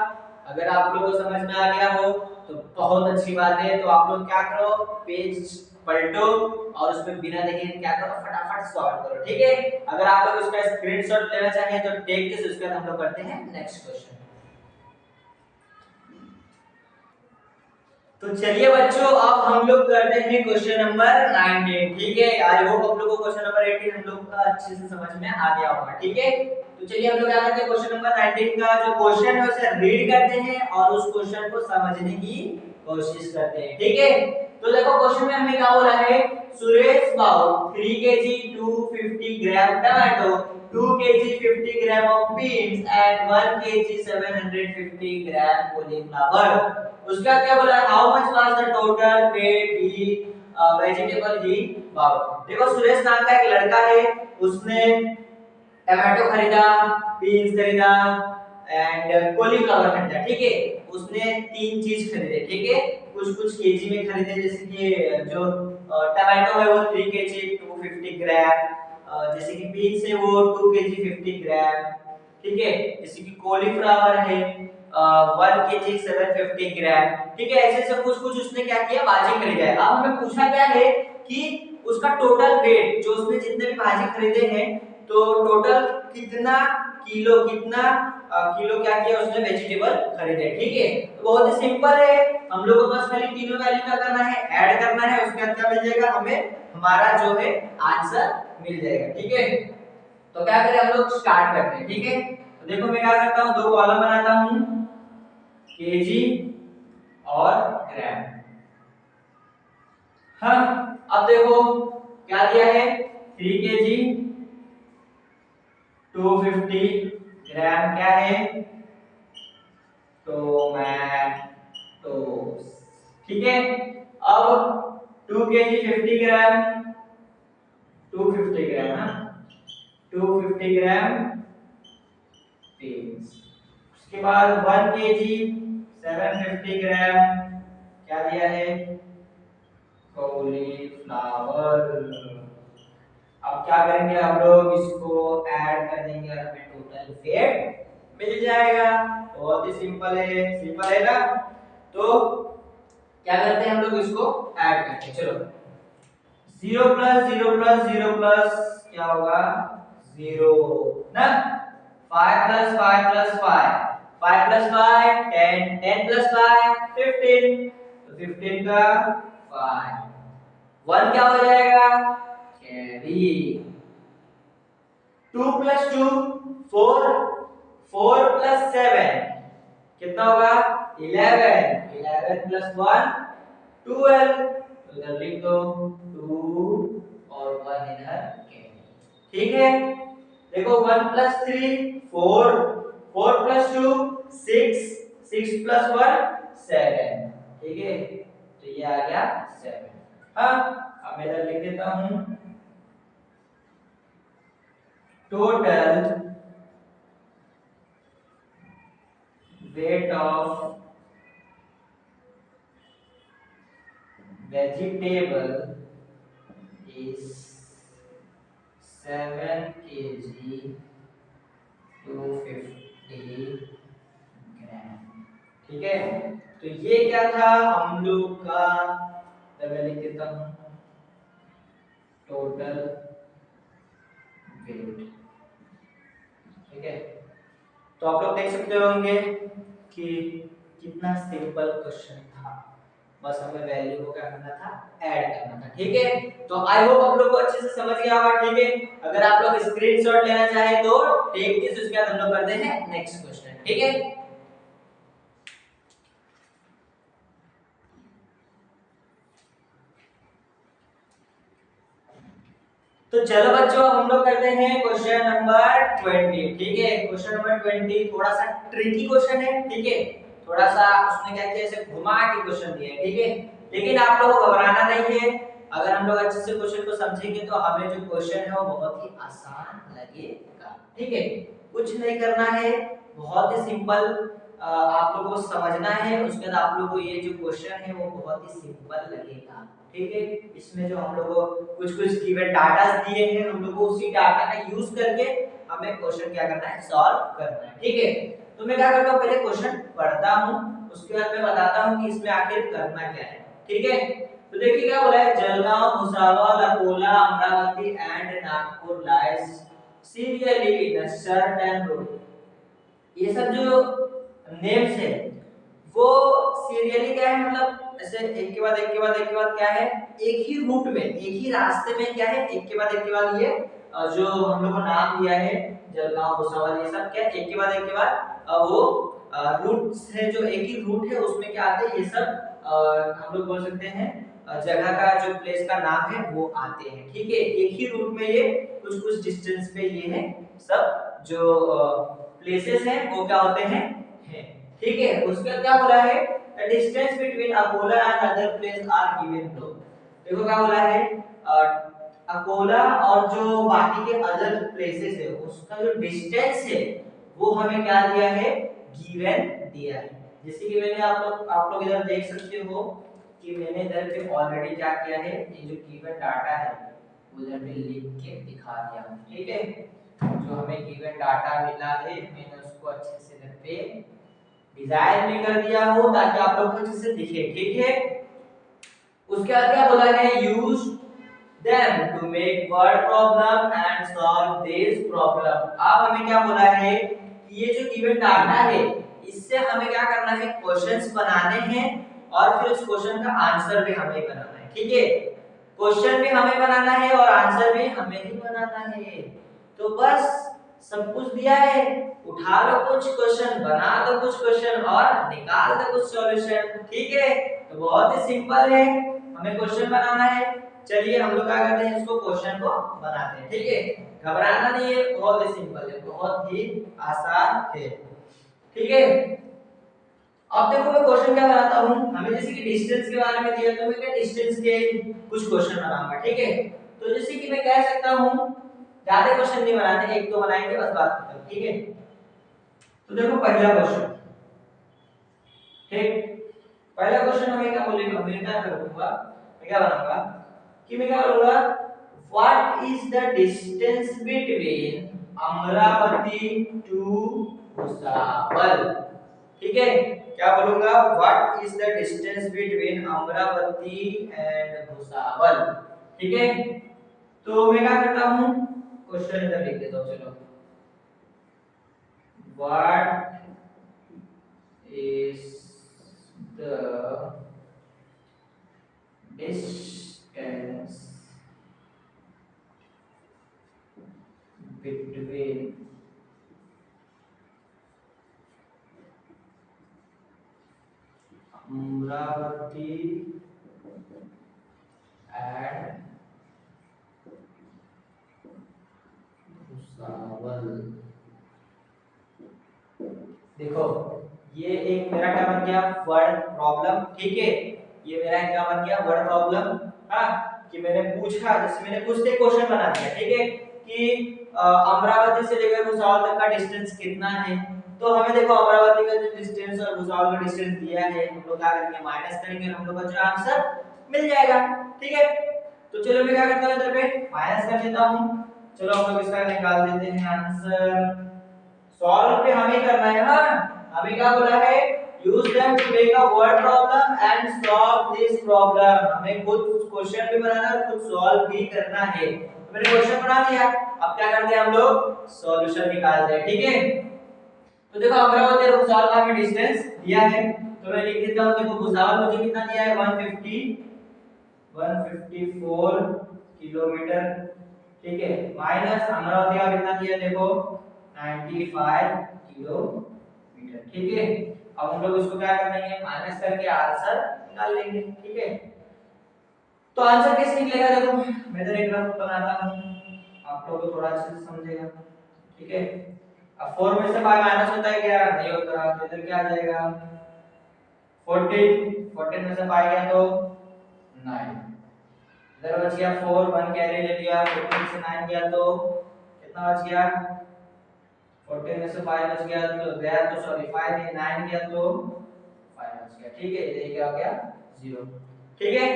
अगर आप लोगों को समझ में आ गया हो तो बहुत अच्छी बात है। तो आप लोग क्या करो, पेज पलटो और उसमें बिना देखे क्या करो, फटाफट सॉल्व करो, ठीक है। अगर आप लोग उसका स्क्रीनशॉट लेना चाहें तो टेक दिस, उसके बाद हम लोग करते हैं नेक्स्ट क्वेश्चन। तो चलिए बच्चों, अब हम लोग करते हैं क्वेश्चन नंबर 19, ठीक है। आई होप आप लोगों को क्वेश्चन नंबर 18 हम लोग का अच्छे से समझ में आ गया होगा, ठीक है। तो चलिए हम लोग क्या करते हैं, क्वेश्चन नंबर 19 का जो क्वेश्चन है उसे रीड करते हैं और उस क्वेश्चन को समझने की कोशिश करते हैं, ठीक है। तो देखो क्वेश्चन में हमें क्या बोला है, Suresh bought 3 kg 250 gram tomato, 2 kg 50 gram of beans and 1 kg 750 gram cauliflower। उसका क्या बोला, how much was the total paid he vegetable he bought। देखो सुरेश नाम का एक लड़का है, उसने टमाटो खरीदा, बीन्स खरीदा एंड कॉलीफ्लावर खरीदा, ठीक है। उसने 3 चीज खरीदे, ठीक है। कुछ कुछ केजी में खरीदे, जैसे कि जो टमाटो है वो 3 केजी 250 ग्राम, जैसे कि बीन्स है वो 2 केजी 50 ग्राम, ठीक है। जैसे कि कॉलीफ्लावर है 1 केजी 750 ग्राम, ठीक है। ऐसे ऐसे कुछ कुछ उसने क्या किया, भाजी खरीदा है। अब हमें पूछा क्या है कि उसका टोटल वेट, जो उसने जितने भी भाजी खरीदे हैं, तो टोटल कितना किलो, कितना किलो क्या किया उसने वेजिटेबल खरीदे, ठीक है। तो बहुत ही सिंपल है, हम लोगों को बस खाली तीनों वैल्यू क्या करना है, ऐड करना है, उसके बाद क्या मिल जाएगा हमें, हमारा जो है आंसर मिल जाएगा, ठीक है। तो क्या करें, हम लोग स्टार्ट करते हैं, ठीक है। तो देखो मैं क्या करता हूं, 2 कॉलम बनाता हूं, केजी और ग्राम। हाँ, अब देखो क्या दिया है, 3 केजी 250 ग्राम क्या है, टोमेटोस, ठीक है। अब 2 केजी 50 ग्राम, 250 ग्राम, हाँ 250 ग्राम उसके बाद 1 केजी 750 ग्राम क्या दिया है, कॉलीफ्लावर। अब क्या करेंगे हम लोग, इसको ऐड कर देंगे और हमें टोटल वेट मिल जाएगा। बहुत ही सिंपल है ना। तो क्या करते हैं हम लोग, इसको ऐड करते हैं। चलो 0 प्लस 0 प्लस 0 प्लस क्या होगा, 0 ना। 5 प्लस 5 प्लस 5, 5 प्लस 5 10, 10 प्लस 5 15, तो 15 का 5, 1 क्या हो जाएगा, कैरी। 2 प्लस 2 4, 4 प्लस 7 कितना होगा, 11, 11 प्लस 1 12, तो इधर लिख दो 2 और 1 इधर कैरी। ठीक है, देखो 1 प्लस 3 4, 4 प्लस 2 6, 6 प्लस 1 7। ठीक है, तो ये आ गया 7। हाँ, अब मैं इधर लिख देता हूं total weight of vegetable is 7 kg 250 ग्राम। ठीक है, तो ये क्या था हम लोग का, तो मैं लिख देता हूं टोटल वेट। ठीक है, तो आप लोग देख सकते होंगे कि कितना सिंपल क्वेश्चन था, बस हमें वैल्यू को क्या करना था, ऐड करना था। ठीक है, तो आई होप आप लोग को अच्छे से समझ गया होगा। ठीक है, अगर आप लोग स्क्रीनशॉट लेना चाहे तो टेक दिस, उसके बाद हम लोग करते हैं नेक्स्ट क्वेश्चन। ठीक है, तो चलो बच्चों, अब हम लोग करते हैं क्वेश्चन नंबर 20। ठीक है, क्वेश्चन नंबर 20 थोड़ा सा ट्रिकी क्वेश्चन है। ठीक है, थोड़ा सा उसने क्या किया, ऐसे घुमा के क्वेश्चन दिया है। ठीक है, लेकिन आप लोगों को घबराना नहीं है। अगर हम लोग अच्छे से क्वेश्चन को समझेंगे तो हमें जो क्वेश्चन है वो बहुत ही आसान लगेगा। ठीक है, कुछ नहीं करना है, बहुत ही सिंपल आप लोगों को समझना है। उसके बाद आप लोगों को ये जो क्वेश्चन है वो बहुत ही सिंपल लगेगा। ठीक है, इसमें जो हम लोग को कुछ गिवन डाटा दिए हैं, हम लोग को उसी डाटा का यूज करके हमें क्वेश्चन क्या करना है, सॉल्व करना है। ठीक है, तो मैं क्या करता हूँ, पहले क्वेश्चन पढ़ता हूँ, उसके बाद मैं बताता हूँ कि इसमें आखिर करना क्या है। ठीक है, तो देखिए क्या बोला है, Jalgaon, Bhusawal, Akola, Amravati and Nagpur lies serially in a certain route. ये सब जो नेम्स है वो सीरियली क्या है, मतलब ऐसे एक के बाद एक के बाद एक के बाद क्या है, एक ही रूट में, एक ही रास्ते में क्या है, एक के बाद एक के बाद ये जो हम लोग को नाम दिया है जलगांव, भुसावल, ये सब क्या एक के बाद एक के बाद वो रूट से, जो एक ही रूट है उसमें क्या आते हैं ये सब हम लोग बोल सकते हैं जगह का, जो प्लेस का नाम है वो आते हैं। ठीक है, एक ही रूट में ये कुछ डिस्टेंस पे ये है सब जो प्लेसेस हैं वो क्या होते हैं। ठीक है, उसके बाद क्या बोला है, the distance between Akola and other place are given below. देखो क्या बोला है, अकोला और जो बाकी के अदर प्लेसेस है उसका जो डिस्टेंस है वो हमें क्या दिया है, गिवन दिया है। जैसे कि मैंने आप लोग इधर देख सकते हो कि मैंने इधर पे ऑलरेडी क्या किया है, ये जो गिवन डाटा है वो इधर पे लिख के दिखा दिया। ठीक है, जो हमें गिवन डाटा मिला है मैंने उसको अच्छे से इधर पे डिजाइन भी कर दिया हो ताकि आप लोग को अच्छे से दिखे। ठीक है, उसके बाद क्या बोला है, use them to make word problem and solve this problem. अब हमें क्या बोला है कि ये जो गिवन डाटा है इससे हमें क्या करना है, क्वेश्चंस बनाने हैं और फिर उस क्वेश्चन का आंसर भी हमें बनाना है। ठीक है, क्वेश्चन भी हमें बनाना है और आंसर भी हमें ही बनाना है। तो बस सब कुछ दिया है, उठा लो कुछ क्वेश्चन, बना दो कुछ क्वेश्चन और निकाल दो कुछ सॉल्यूशन। ठीक है, तो बहुत ही सिंपल है, हमें क्वेश्चन बनाना है। चलिए हम लोग क्या करते हैं, इसको क्वेश्चन को बनाते हैं। ठीक है, घबराना नहीं है, बहुत ही सिंपल है, बहुत ही आसान है। ठीक है, अब देखो मैं क्वेश्चन क्या बनाता हूँ, हमें जैसे कि डिस्टेंस के बारे में दिया तो मैं क्या डिस्टेंस के कुछ क्वेश्चन बनाऊंगा। ठीक है, तो जैसे कि मैं कह सकता हूँ, ज्यादा क्वेश्चन नहीं बनाते, एक दो बनाएंगे बस, बात खत्म। ठीक है, तो देखो पहला क्वेश्चन, ठीक, पहला क्वेश्चन हमें क्या बोलेगा, मैं क्या करूंगा, मैं क्या बनाऊंगा कि मैं क्या बोलूंगा, what is the distance between Amravati to Bhusawal. ठीक है, क्या बोलूंगा, what is the distance between Amravati and Bhusawal. ठीक है, तो मैं क्या करता हूं, क्वेश्चन इधर लिख देता हूं, चलो, what is the distance between Amravati and Bhusawal. देखो ये एक मेरा क्या बन गया, वर्ड प्रॉब्लम। ठीक है, ये मेरा क्या बन गया, वर्ड प्रॉब्लम। हाँ, कि मैंने पूछा, जैसे मैंने कुछ से क्वेश्चन बना दिया, ठीक है, कि अमरावती से लेकर भुसावल तक का डिस्टेंस कितना है। तो हमें देखो अमरावती का जो डिस्टेंस और भुसावल का डिस्टेंस दिया है, हम लोग क्या करेंगे, माइनस करेंगे, हम लोग का जो आंसर मिल जाएगा। ठीक है, तो चलो मैं क्या करता हूं, इधर पे माइनस कर देता हूं। चलो हम लोग इसका निकाल देते हैं आंसर। सॉल्व पे हमें करना है। हाँ, हमें क्या बोला है, use them to make a word problem and solve this problem. हमें खुद क्वेश्चन भी बनाना है, खुद सॉल्व भी करना है। तो मैंने क्वेश्चन बना दिया, अब क्या करते हैं हम लोग, सॉल्यूशन निकालते हैं। ठीक है, तो देखो अमरावती और भुसावल का हमें डिस्टेंस दिया है, तो मैं लिख देता हूं। देखो भुसावल मुझे कितना दिया है, 154 किलोमीटर। ठीक है, माइनस अमरावती का कितना दिया, देखो 95 किलोमीटर। ठीक है, अब हम लोग इसको क्या करेंगे, माइनस करके आंसर निकाल लेंगे। ठीक है, तो आंसर कैसे निकलेगा, देखो मैं इधर एक ग्राफ बनाता हूं, आप लोग को थोड़ा अच्छे से समझेगा। ठीक है, अब 4 में से 5 माइनस होता है क्या, नहीं होता, तो इधर क्या आ जाएगा, 14 में से 5 गया तो 9, इधर बच गया 4, 1 कैरी ले लिया, 14 से 9 गया तो कितना बच गया, 14 में से 5 बच गया तो गया, तो सॉरी 5 नहीं 9 गया तो 5 बच गया। ठीक है, ये क्या हो गया, 0। ठीक है,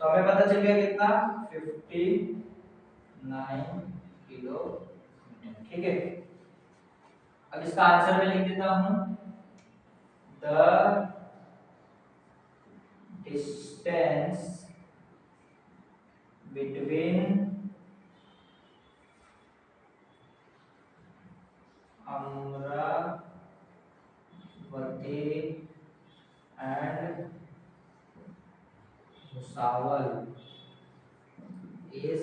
तो हमें पता चल गया कितना, 59 किलोमीटर। ठीक है, अब इसका आंसर मैं लिख देता हूं, the distance between Amravati and Bhusawal is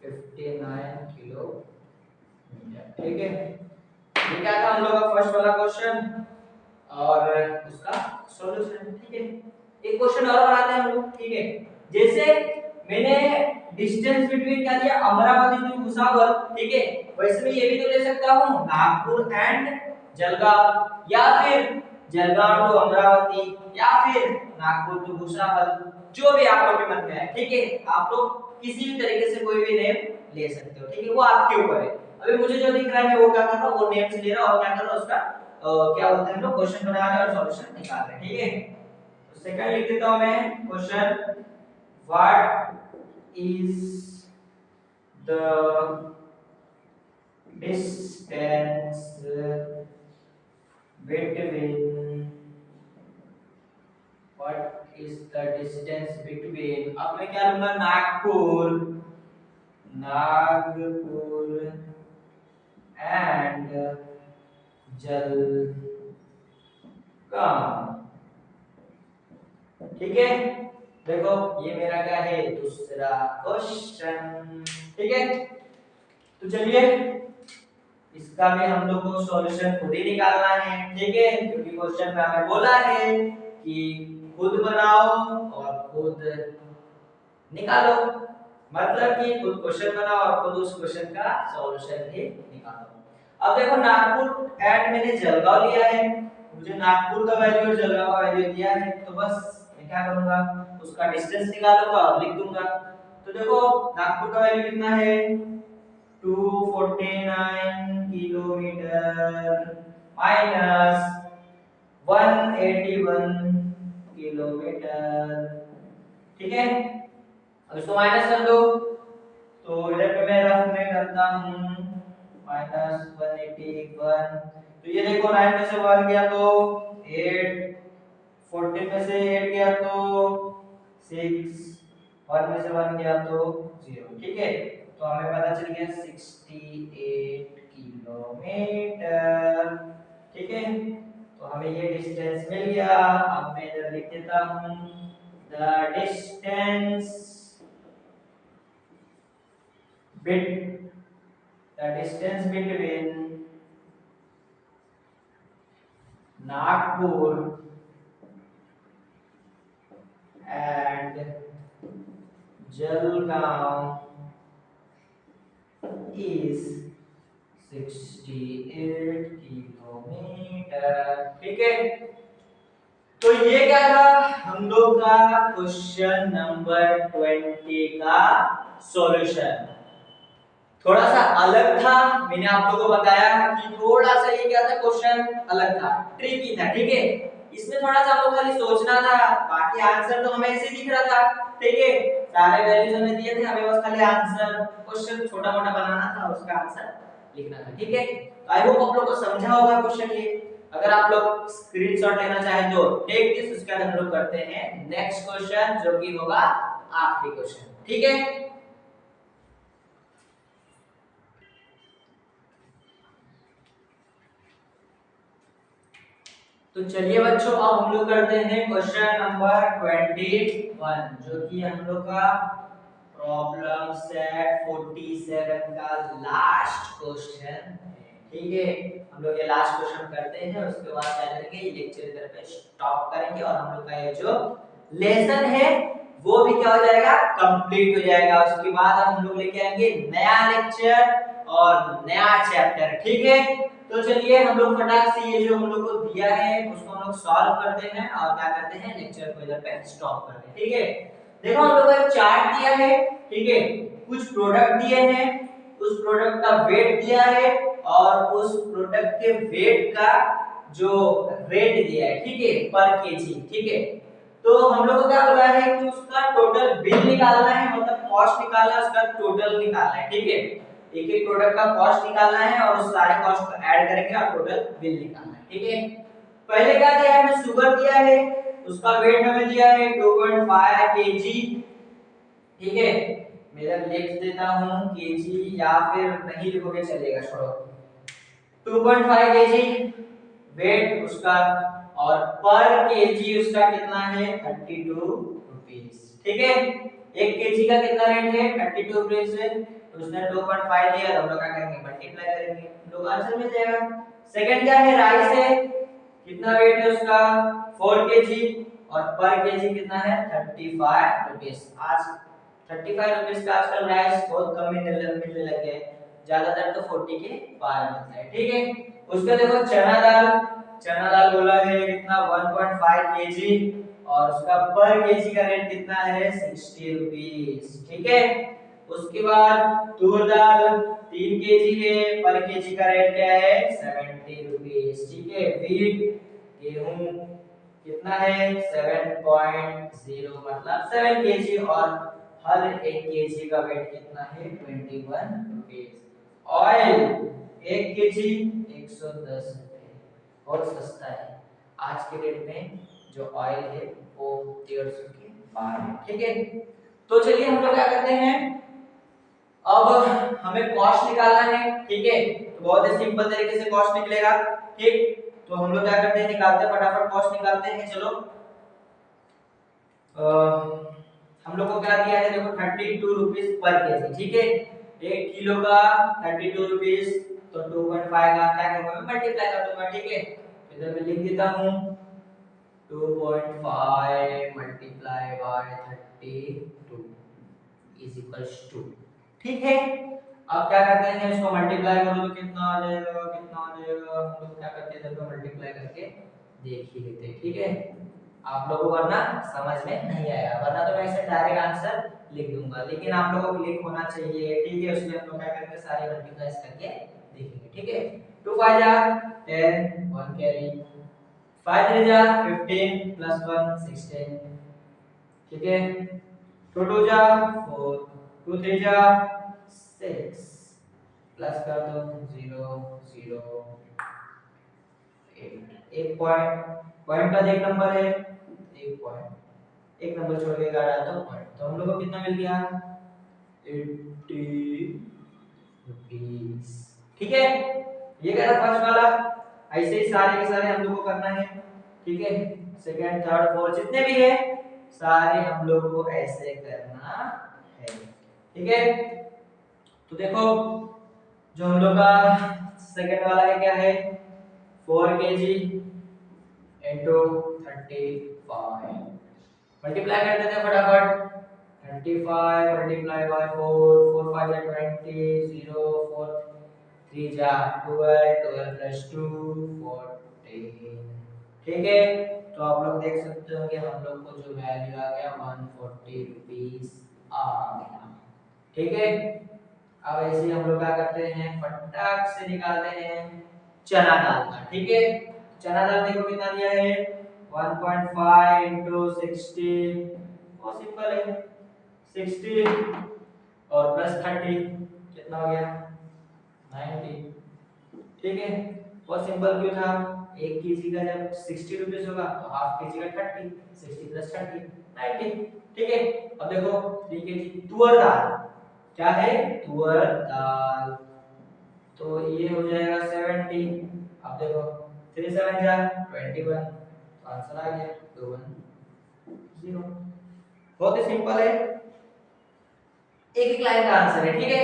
59 kilometre. ठीक है, ये क्या था हम लोग का फर्स्ट वाला क्वेश्चन और उसका सॉल्यूशन। ठीक है, एक क्वेश्चन और बनाते हैं हम लोग। ठीक है, जैसे मैंने डिस्टेंस बिटवीन क्या दिया, अमरावती टू भुसावल। ठीक है, वैसे मैं ये भी तो ले सकता हूँ, नागपुर एंड जलगांव, या फिर जलगांव टू अमरावती, या फिर नागपुर टू भुसावल, जो भी आप लोग के मन में है। ठीक है, आप लोग किसी भी तरीके से कोई भी नेम ले सकते हो। ठीक है, वो आपके ऊपर है। अभी मुझे जो दिख रहा है मैं वो क्या कर रहा हूँ, वो नेम से ले रहा हूँ और क्या कर रहा हूँ, उसका क्या बोलते हैं हम लोग, क्वेश्चन बना रहे हैं और सॉल्यूशन निकाल रहे हैं। ठीक है, तो सेकंड लिख देता हूं मैं question, what is the distance between, what is the distance between, अब मैं क्या लूंगा, नागपुर, नागपुर एंड जलगांव। ठीक है, देखो ये मेरा क्या है, दूसरा क्वेश्चन। ठीक है, तो चलिए इसका भी हम लोग को सॉल्यूशन खुद ही निकालना है। ठीक है, क्योंकि क्वेश्चन में हमें बोला है कि खुद बनाओ और खुद निकालो, मतलब कि खुद क्वेश्चन बनाओ और खुद उस क्वेश्चन का सॉल्यूशन भी निकालो। अब देखो नागपुर एंड मैंने जलगांव लिया है, मुझे नागपुर का वैल्यू और जलगांव का वैल्यू दिया है, तो बस मैं क्या करूंगा, उसका डिस्टेंस निकालूंगा और लिख दूंगा। तो देखो नागपुर का वैल्यू कितना है, 249 किलोमीटर माइनस 181 किलोमीटर। ठीक है, अब इसको माइनस कर दो, तो इधर पे मैं रफ में करता हूँ -181। तो ये देखो 9 में से 1 गया तो 8, 14 में से 8 गया तो 6, 1 में से 1 गया तो 0। ठीक है, तो हमें पता चल गया 68 किलोमीटर। ठीक है, तो हमें ये डिस्टेंस मिल गया। अब मैं इधर लिख देता हूँ the distance between Nagpur and Jalgaon is 68 kilometre. ठीक है, तो ये क्या था हम लोग का क्वेश्चन नंबर 20 का सॉल्यूशन। थोड़ा सा अलग था, मैंने आप लोगों को बताया कि थोड़ा सा ये क्या था, क्वेश्चन अलग था, ट्रिकी था। ठीक है, इसमें थोड़ा सा हमको खाली सोचना था, बाकी आंसर तो हमें ऐसे दिख रहा था। ठीक है, सारे वैल्यूज हमें दिए थे, हमें बस खाली आंसर क्वेश्चन छोटा मोटा बनाना था, उसका आंसर लिखना था। ठीक है, आई होप आप लोग को समझा होगा क्वेश्चन ये। अगर आप लोग स्क्रीनशॉट लेना चाहें तो टेक दिस, उसके बाद हम लोग करते हैं नेक्स्ट क्वेश्चन, जो कि होगा आखिरी क्वेश्चन। ठीक है, तो चलिए बच्चों, अब हम लोग करते हैं क्वेश्चन नंबर 21, जो कि हम लोग का प्रॉब्लम सेट 47 का लास्ट क्वेश्चन है। ठीक है, हम लोग ये लास्ट क्वेश्चन करते हैं, उसके बाद क्या करेंगे, ये लेक्चर इधर पे स्टॉप करेंगे और हम लोग का ये जो लेसन है वो भी क्या हो जाएगा, कंप्लीट हो जाएगा। उसके बाद हम लोग लेके आएंगे नया लेक्चर और नया चैप्टर। ठीक है, तो चलिए हम लोग फटाक से ये जो हम लोग को दिया है उसको हम लोग सॉल्व करते हैं और क्या करते हैं, लेक्चर को इधर पे स्टॉप करते हैं। ठीक है, देखो हम लोग को एक चार्ट दिया है। ठीक है, कुछ प्रोडक्ट दिए हैं, उस प्रोडक्ट का वेट दिया है और उस प्रोडक्ट के वेट का जो रेट दिया है, ठीक है, पर केजी। ठीक है, तो हम लोग को क्या बोला है कि उसका टोटल बिल निकालना है, मतलब कॉस्ट निकालना है, उसका टोटल निकालना है। ठीक है, एक एक प्रोडक्ट का कॉस्ट निकालना है और उस सारे कॉस्ट को ऐड करेंगे और टोटल बिल निकालना है। ठीक है, पहले क्या दिया है, हमें शुगर दिया है, उसका वेट हमें दिया है 2.5 केजी। ठीक है, मैं इधर लिख देता हूं केजी, या फिर नहीं लिखोगे चलेगा, छोड़ो। 2.5 केजी वेट उसका, और पर केजी उसका कितना है, 32 रुपीस। ठीक है, एक केजी का कितना रेट है, 32 रुपीस है, तो उसने 2.5 दिया, तो हम लोग क्या करेंगे, मल्टीप्लाई करेंगे, हम लोग आंसर मिल जाएगा। सेकंड क्या है, राइस है, कितना वेट है उसका, 4 केजी, और पर केजी कितना है, 35 रुपीस। आज 35 रुपीस का आजकल राइस बहुत कम मिलने लगे हैं, ज्यादातर तो 40 के पार मिलता है। ठीक है, उसका देखो चना दाल, चना दाल बोला है कितना, 1.5 केजी, और उसका पर केजी का रेट कितना है, 60 रुपीस। ठीक है, उसके बाद तूर दाल 3 केजी है, पर केजी का रेट क्या है, 70 रुपीस। ठीक है, व्हीट गेहूं कितना है, 7.0 मतलब 7 केजी, और हर एक केजी का वेट कितना है, 21 रुपीस। ऑयल 1 केजी 110 रुपए, बहुत सस्ता है आज के डेट में। जो ऑयल है वो 150 के पार है। ठीक है, तो चलिए हम लोग क्या करते हैं, अब हमें कॉस्ट निकालना है। ठीक है, तो बहुत ही सिंपल तरीके से कॉस्ट निकलेगा। ठीक, तो हम लोग क्या करते हैं, निकालते हैं, फटाफट कॉस्ट निकालते हैं। चलो, हम लोग को क्या दिया है, देखो 32 रुपीस पर केजी। ठीक है, 1 किलो का 32 रुपीस, तो 2.5 का क्या करूंगा, मैं मल्टीप्लाई कर दूंगा। ठीक है, इधर मैं लिख देता हूं 2.5 multiply by 32 is equals to. ठीक है, अब क्या करते हैं, इसको मल्टीप्लाई करो तो कितना आ जाएगा, कितना आ जाएगा, हम लोग क्या करते हैं, इधर को मल्टीप्लाई करके देख ही लेते हैं। ठीक है, आप लोगों को वरना समझ में नहीं आएगा, वरना तो मैं ऐसे डायरेक्ट आंसर लिख दूंगा, लेकिन आप लोगों को क्लिक होना चाहिए। ठीक है, उसमें हम लोग क्या करेंगे, सारे मल्टीप्लाई करके देखेंगे। ठीक है, 2 5 जा 10 1 कैरी 5 3 जा 15 प्लस 1 16 ठीक है 2 2 जा 4 2 3 जा 6 प्लस कर दो 0 0 8 एक पॉइंट का एक नंबर है एक पॉइंट एक नंबर छोड़ के डाल दो पॉइंट तो हम लोग को कितना मिल गया 80 रुपीस ठीक है ये क्या था फर्स्ट वाला ऐसे ही सारे के सारे हम लोग को करना है ठीक है सेकंड थर्ड फोर्थ जितने भी है सारे हम लोग को ऐसे करना है ठीक है तो देखो जो हम लोग का सेकंड वाला है क्या है 4 kg into 35 मल्टीप्लाई कर देते हैं फटाफट 35 मल्टीप्लाई बाय 4 4 5 जा 20 0 4 3 जा 12 12 प्लस 2 14 ठीक है तो आप लोग देख सकते हो कि हम लोग को जो वैल्यू आ गया 140 रुपीस आ गया ठीक है अब ऐसे हम लोग क्या करते हैं फटाक से निकालते हैं चना दाल का ठीक है चना दाल देखो कितना दिया है 1.5 into 60 बहुत सिंपल है 60 और प्लस 30 कितना हो गया 90 ठीक है बहुत सिंपल क्यों था 1 kg का जब 60 रुपीस होगा तो हाफ kg का 30 60 प्लस 30 90 ठीक है अब देखो 3 kg तुअर दाल क्या है तुअर दाल तो ये हो जाएगा 70 अब देखो 3 7 जा 21 आंसर आ गया 2 1 0 बहुत ही सिंपल है एक एक लाइन का आंसर है ठीक है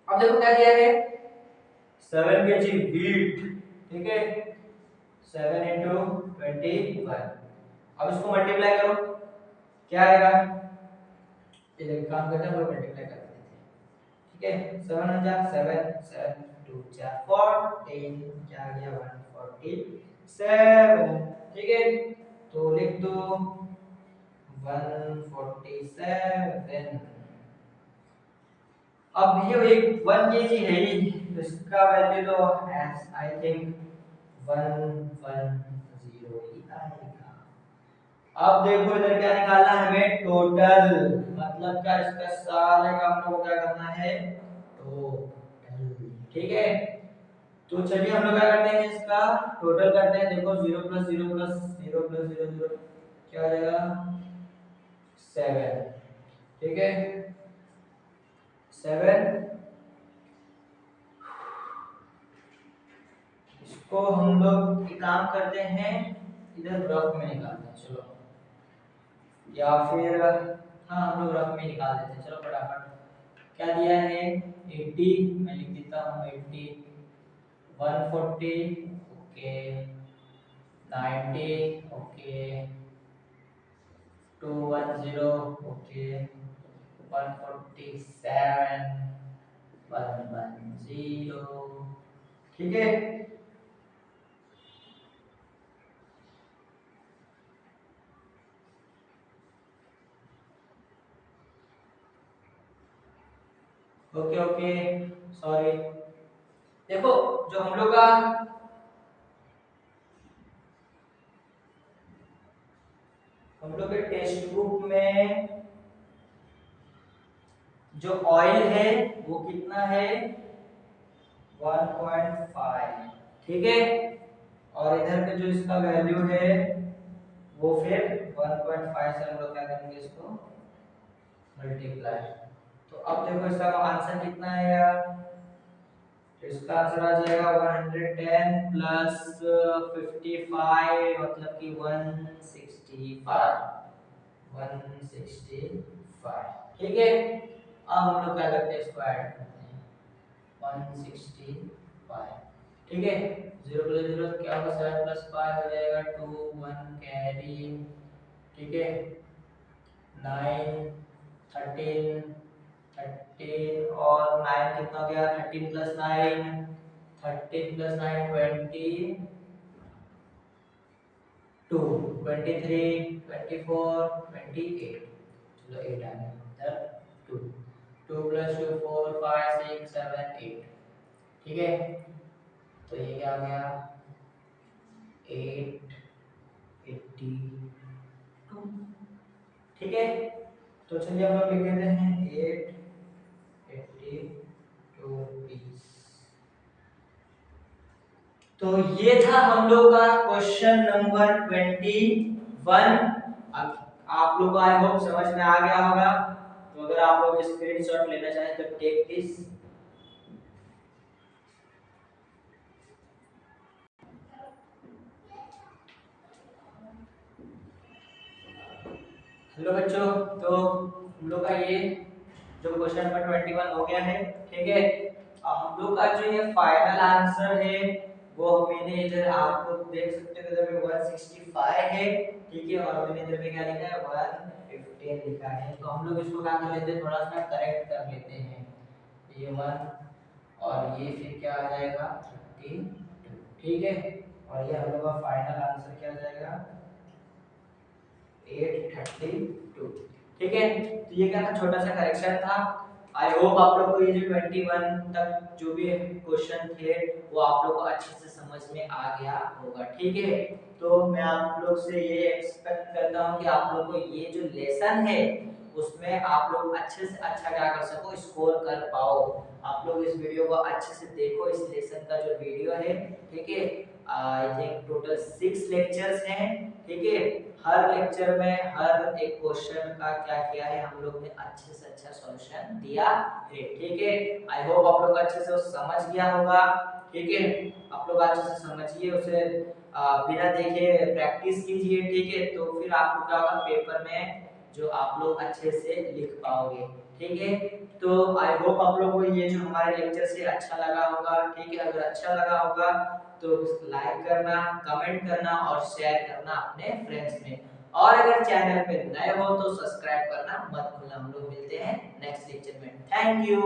अब देखो क्या दिया है 7 kg wheat ठीक है 7 into 21 अब इसको मल्टीप्लाई करो क्या आएगा ये देखो काम करते हैं मल्टीप्लाई कर देते हैं ठीक है 7 जा 7 7 2 जा 14 क्या आ गया 147 ठीक है तो लिख दो 147 अब ये एक 1 kg है ही तो इसका वैल्यू तो आई थिंक 110 ही आएगा अब देखो इधर क्या निकालना है हमें टोटल मतलब क्या इसका सारे का हम लोग क्या करना है टोटल ठीक है तो चलिए हम लोग क्या करते हैं इसका टोटल करते हैं देखो 0 प्लस 0 प्लस 0 प्लस 0 0 क्या आ जाएगा 7 ठीक है 7 इसको हम लोग एक काम करते हैं इधर रफ में निकालते हैं चलो या फिर हाँ हम लोग रफ में निकाल देते हैं चलो फटाफट क्या दिया है 80 मैं लिख देता हूँ 80 140 ओके 90 ओके 210 ओके 147 110 ठीक है ओके ओके सॉरी देखो जो हम लोग का हम लोग के टेक्स्ट बुक में जो ऑयल है वो कितना है 1.5 ठीक है और इधर पे जो इसका वैल्यू है वो फिर 1.5 से हम लोग क्या करेंगे इसको मल्टीप्लाई तो अब देखो इसका आंसर कितना आएगा तो इसका आंसर आ जाएगा 110 प्लस 55 मतलब कि 165 ठीक है अब हम लोग क्या करते हैं इसको ऐड करते हैं 165 ठीक है 0 प्लस 0 क्या होगा 7 प्लस 5 हो जाएगा 2 1 कैरी ठीक है 9 13 13 और 9 कितना हो गया 13 प्लस 9 13 प्लस 9 20 2 23 24 28 चलो 8 आ गया इधर 2 2 प्लस 2 4 5 6 7 8 ठीक है तो ये क्या आ गया 882। ठीक है, तो चलिए हम लोग लिख देते हैं 882 पीस। तो ये था हम लोग का क्वेश्चन नंबर 21। अब आप लोग को आई होप समझ में आ गया होगा। तो अगर आप लोग स्क्रीनशॉट लेना चाहें तो टेक दिस। हेलो बच्चों, तो हम लोग का ये जो क्वेश्चन नंबर 21 हो गया है। ठीक है, अब हम लोग का जो ये फाइनल आंसर है वो मैंने इधर आप लोग देख सकते हो, इधर में 165 है। ठीक है, और मैंने इधर में क्या लिखा है 115 लिखा है। तो हम लोग इसको क्या कर लेते हैं, थोड़ा सा करेक्ट कर लेते हैं। ये 1 और ये फिर क्या आ जाएगा 32। ठीक है, और ये हम लोग का फाइनल आंसर क्या आ जाएगा 832। ठीक है, तो ये क्या था, छोटा सा करेक्शन था। आई होप आप लोग को ये जो 21 तक जो भी क्वेश्चन थे वो आप लोग को अच्छे से समझ में आ गया होगा। ठीक है, तो मैं आप लोग से ये एक्सपेक्ट करता हूँ कि आप लोग को ये जो लेसन है उसमें आप लोग अच्छे से अच्छा क्या कर सको, स्कोर कर पाओ। आप लोग इस वीडियो को अच्छे से देखो, इस लेसन का जो वीडियो है। ठीक है, आई थिंक टोटल 6 लेक्चर्स हैं। ठीक है, हर लेक्चर में हर एक क्वेश्चन का क्या किया है हम लोग ने अच्छे से अच्छा सॉल्यूशन दिया है। ठीक है, आई होप आप लोग अच्छे से उसे समझ गया होगा। ठीक है, आप लोग अच्छे से समझिए उसे, बिना देखे प्रैक्टिस कीजिए। ठीक है, तो फिर आपको क्या होगा पेपर में जो आप लोग अच्छे से लिख पाओगे। ठीक है, तो आई होप आप लोगों को ये जो हमारे लेक्चर से अच्छा लगा होगा। ठीक है, अगर अच्छा लगा होगा तो लाइक करना, कमेंट करना और शेयर करना अपने फ्रेंड्स में। और अगर चैनल पे नए हो तो सब्सक्राइब करना मत भूलना। हम लोग मिलते हैं नेक्स्ट लेक्चर में। Thank you.